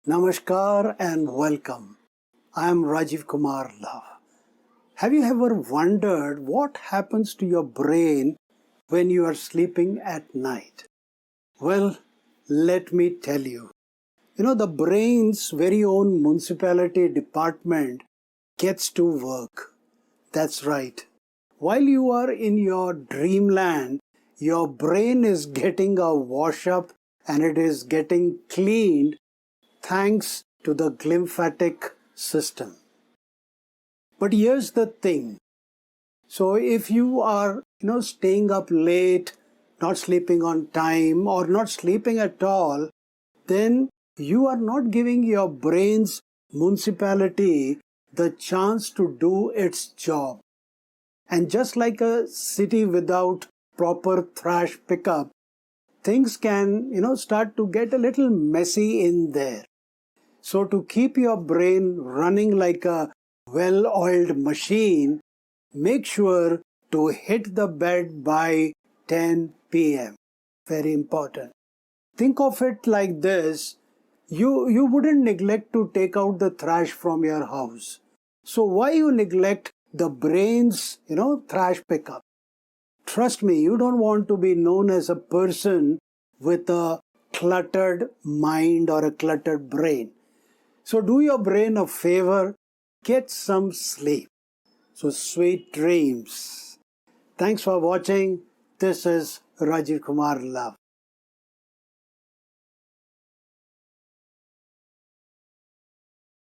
Namaskar and welcome. I am Rajiv Kumar Love. Have you ever wondered what happens to your brain when you are sleeping at night? Well, let me tell you. The brain's very own municipality department gets to work. That's right. While you are in your dreamland, your brain is getting a wash up and it is getting cleaned thanks to the glymphatic system. But here's the thing. So if you are, staying up late, not sleeping on time or not sleeping at all, then you are not giving your brain's municipality the chance to do its job. And just like a city without proper trash pickup, things can, start to get a little messy in there. So to keep your brain running like a well-oiled machine, make sure to hit the bed by 10 p.m. Very important. Think of it like this. You wouldn't neglect to take out the trash from your house. So why you neglect the brain's, trash pickup? Trust me, you don't want to be known as a person with a cluttered mind or a cluttered brain. So do your brain a favor, get some sleep. So sweet dreams. Thanks for watching. This is Rajiv Kumar Love.